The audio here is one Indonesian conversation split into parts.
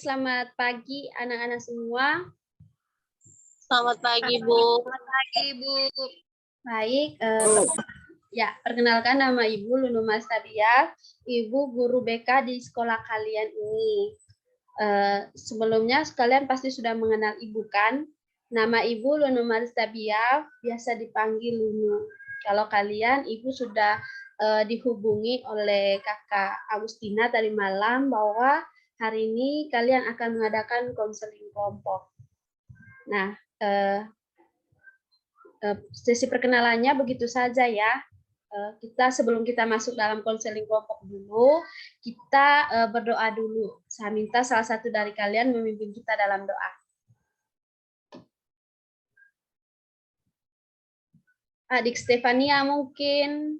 selamat pagi anak-anak semua. Selamat pagi, Bu. Selamat pagi, Bu. Baik, ya, perkenalkan nama Ibu Lunu Mastabiah, Ibu guru BK di sekolah kalian ini. Sebelumnya kalian pasti sudah mengenal Ibu kan? Nama Ibu Lunu Mastabiah, biasa dipanggil Lunu. Kalau kalian, Ibu sudah dihubungi oleh Kakak Agustina tadi malam bahwa hari ini kalian akan mengadakan konseling kelompok. Nah, sesi perkenalannya begitu saja ya. Sebelum kita masuk dalam konseling kelompok dulu, kita berdoa dulu. Saya minta salah satu dari kalian memimpin kita dalam doa. Adik Stefania mungkin.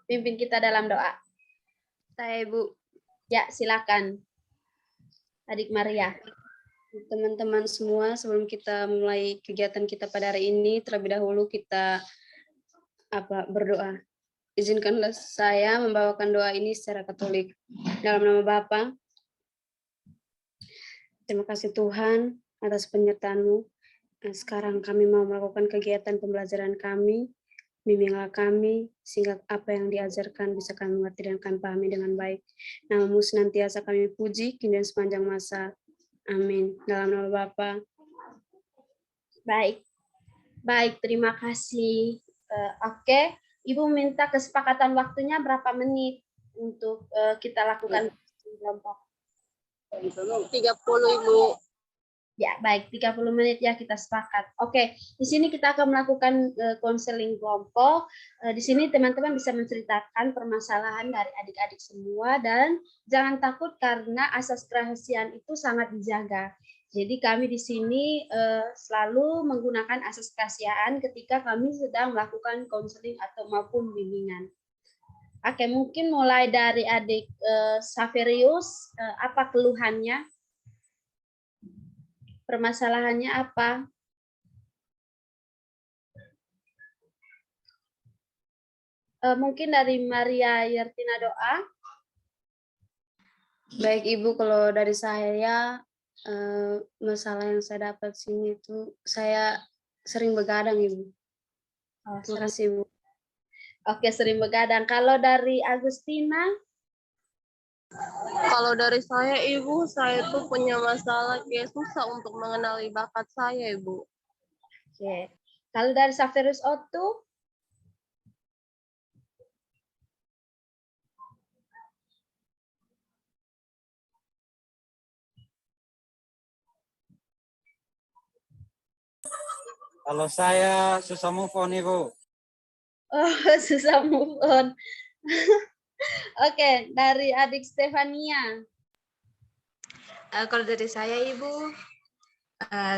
Pimpin kita dalam doa. Saya, Ibu. Ya, silakan. Adik Maria. Teman-teman semua, sebelum kita mulai kegiatan kita pada hari ini, terlebih dahulu kita berdoa. Izinkanlah saya membawakan doa ini secara Katolik. Dalam nama Bapa. Terima kasih Tuhan atas penyertaan-Mu. Sekarang kami mau melakukan kegiatan pembelajaran kami. Bimbinglah kami, sehingga apa yang diajarkan bisa kami mengerti dan kami pahami dengan baik. Nama-Mu senantiasa kami puji, kini dan sepanjang masa. Amin. Dalam nama Bapa. Baik. Baik, terima kasih. Oke, Ibu minta kesepakatan waktunya berapa menit untuk kita lakukan kelompok? 30, Ibu. Ya, baik, 30 menit ya kita sepakat. Oke, di sini kita akan melakukan konseling kelompok. Di sini teman-teman bisa menceritakan permasalahan dari adik-adik semua dan jangan takut karena asas kerahasiaan itu sangat dijaga. Jadi kami di sini selalu menggunakan asas kerahasiaan ketika kami sedang melakukan konseling atau maupun bimbingan. Oke, mungkin mulai dari adik Saverius, apa keluhannya? Permasalahannya apa? Mungkin dari Maria Yertina Doa. Baik Ibu, kalau dari saya, masalah yang saya dapat sini itu saya sering begadang Ibu. Terima kasih Ibu. Oke, sering begadang. Kalau dari Agustina? Kalau dari saya, Ibu, saya tuh punya masalah kayak susah untuk mengenali bakat saya, Ibu. Oke. Kalau dari Saverius Otu? Kalau saya susah move on, Ibu. Oh, susah move on. Oke, dari adik Stefania. Kalau dari saya, Ibu,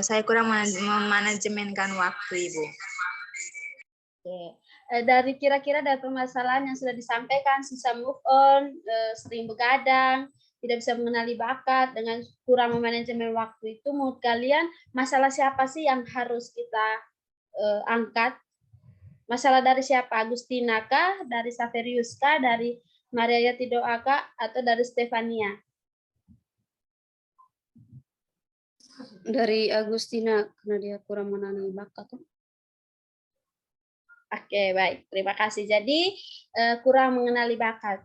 saya kurang memanajemenkan waktu, Ibu. Oke. Dari kira-kira dari permasalahan yang sudah disampaikan, susah move on, sering begadang, tidak bisa mengenali bakat, dengan kurang memanajemen waktu itu, menurut kalian masalah siapa sih yang harus kita angkat? Masalah dari siapa? Agustina kah? Dari Saverius kah? Dari Maria Yatidoa kah? Atau dari Stefania? Dari Agustina, karena dia kurang mengenali bakat. Oke, baik. Terima kasih. Jadi, kurang mengenali bakat.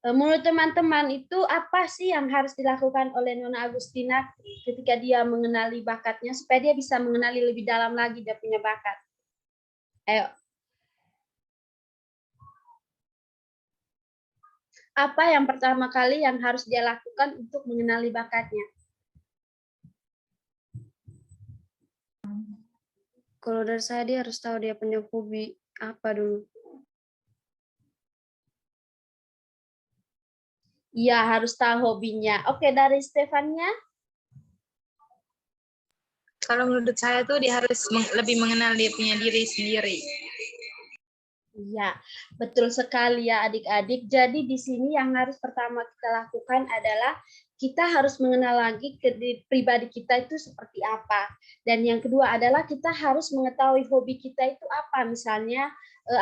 Menurut teman-teman itu apa sih yang harus dilakukan oleh Nona Agustina ketika dia mengenali bakatnya supaya dia bisa mengenali lebih dalam lagi dia punya bakat? Ayo. Apa yang pertama kali yang harus dia lakukan untuk mengenali bakatnya? Kalau dari saya, dia harus tahu dia punya hobi apa dulu. Iya, harus tahu hobinya. Oke, dari Stefania? Kalau menurut saya tuh dia harus lebih mengenal dia punya diri sendiri. Iya, betul sekali ya adik-adik. Jadi di sini yang harus pertama kita lakukan adalah kita harus mengenal lagi pribadi kita itu seperti apa. Dan yang kedua adalah kita harus mengetahui hobi kita itu apa. Misalnya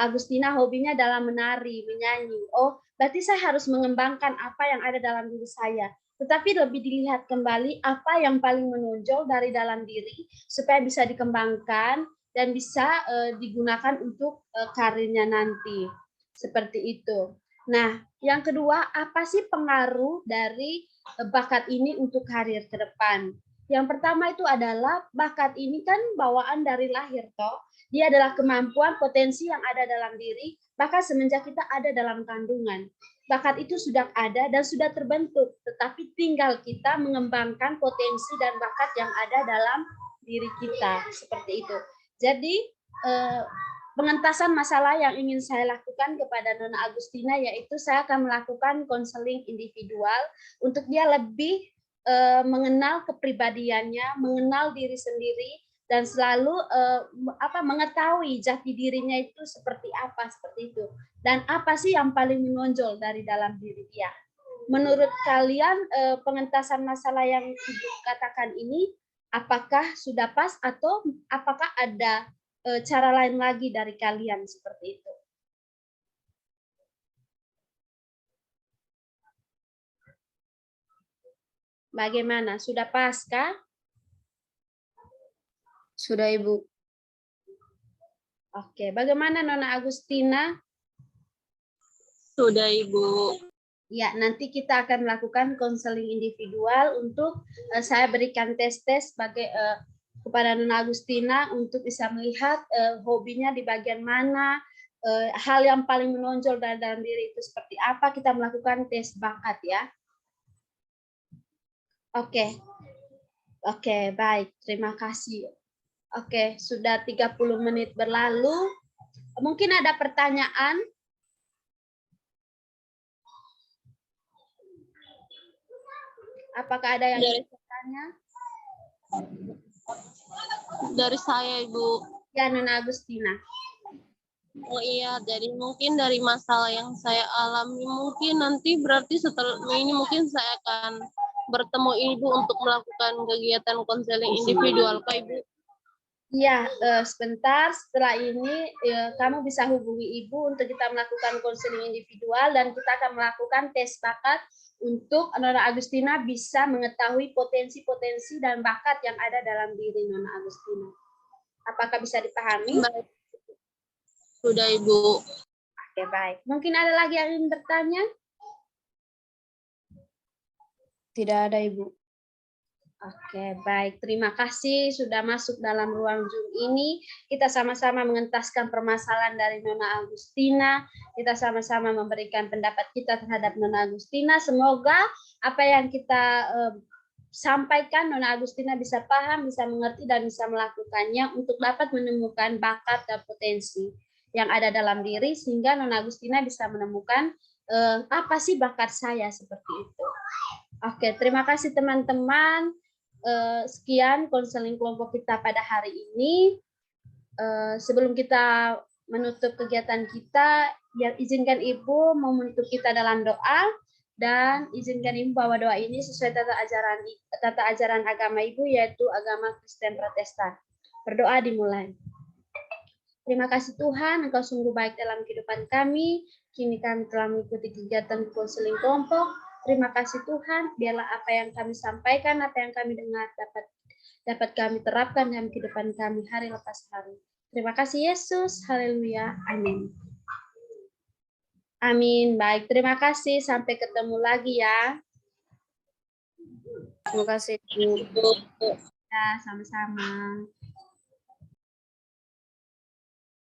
Agustina hobinya dalam menari, menyanyi. Oh, berarti saya harus mengembangkan apa yang ada dalam diri saya. Tetapi lebih dilihat kembali apa yang paling menonjol dari dalam diri supaya bisa dikembangkan dan bisa digunakan untuk karirnya nanti. Seperti itu. Nah, yang kedua, apa sih pengaruh dari bakat ini untuk karir ke depan? Yang pertama itu adalah bakat ini kan bawaan dari lahir toh. Dia adalah kemampuan potensi yang ada dalam diri, bahkan semenjak kita ada dalam kandungan. Bakat itu sudah ada dan sudah terbentuk, tetapi tinggal kita mengembangkan potensi dan bakat yang ada dalam diri kita, seperti itu. Jadi pengentasan masalah yang ingin saya lakukan kepada Nona Agustina yaitu saya akan melakukan konseling individual untuk dia lebih mengenal kepribadiannya, mengenal diri sendiri, dan selalu mengetahui jati dirinya itu seperti apa, seperti itu. Dan apa sih yang paling menonjol dari dalam diri dia. Menurut kalian pengentasan masalah yang Ibu katakan ini, apakah sudah pas atau apakah ada cara lain lagi dari kalian seperti itu? Bagaimana? Sudah pas kah? Sudah, Ibu. Oke, bagaimana Nona Agustina? Sudah, Ibu. Ya, nanti kita akan melakukan konseling individual untuk saya berikan tes-tes sebagai kepada Nona Agustina untuk bisa melihat hobinya di bagian mana, hal yang paling menonjol dalam diri itu seperti apa. Kita melakukan tes bakat ya. Oke, baik. Terima kasih. Oke, sudah 30 menit berlalu. Mungkin ada pertanyaan? Apakah ada yang ingin bertanya? Dari saya, Ibu. Ya, Nona Agustina. Oh iya, jadi mungkin dari masalah yang saya alami, mungkin nanti berarti setelah ini mungkin saya akan bertemu Ibu untuk melakukan kegiatan konseling individual, Kak Ibu. Iya, sebentar setelah ini kamu bisa hubungi Ibu untuk kita melakukan konseling individual dan kita akan melakukan tes bakat untuk Nona Agustina bisa mengetahui potensi-potensi dan bakat yang ada dalam diri Nona Agustina. Apakah bisa dipahami? Baik. Sudah, Ibu. Oke, baik. Mungkin ada lagi yang ingin bertanya? Tidak ada, Ibu. Oke, baik. Terima kasih sudah masuk dalam ruang Zoom ini. Kita sama-sama mengentaskan permasalahan dari Nona Agustina. Kita sama-sama memberikan pendapat kita terhadap Nona Agustina. Semoga apa yang kita sampaikan Nona Agustina bisa paham, bisa mengerti, dan bisa melakukannya untuk dapat menemukan bakat dan potensi yang ada dalam diri sehingga Nona Agustina bisa menemukan apa sih bakat saya seperti itu. Oke, terima kasih teman-teman. Sekian konseling kelompok kita pada hari ini. Sebelum kita menutup kegiatan kita, izinkan Ibu menutup kita dalam doa dan izinkan Ibu bahwa doa ini sesuai tata ajaran agama Ibu yaitu agama Kristen Protestan. Berdoa dimulai. Terima kasih Tuhan, Engkau sungguh baik dalam kehidupan kami. Kini kami telah mengikuti kegiatan konseling kelompok. Terima kasih Tuhan, biarlah apa yang kami sampaikan, apa yang kami dengar dapat kami terapkan dalam kehidupan kami hari lepas hari. Terima kasih Yesus, haleluya, amin. Amin, baik, terima kasih, sampai ketemu lagi ya. Terima kasih, Ibu. Ya, sama-sama.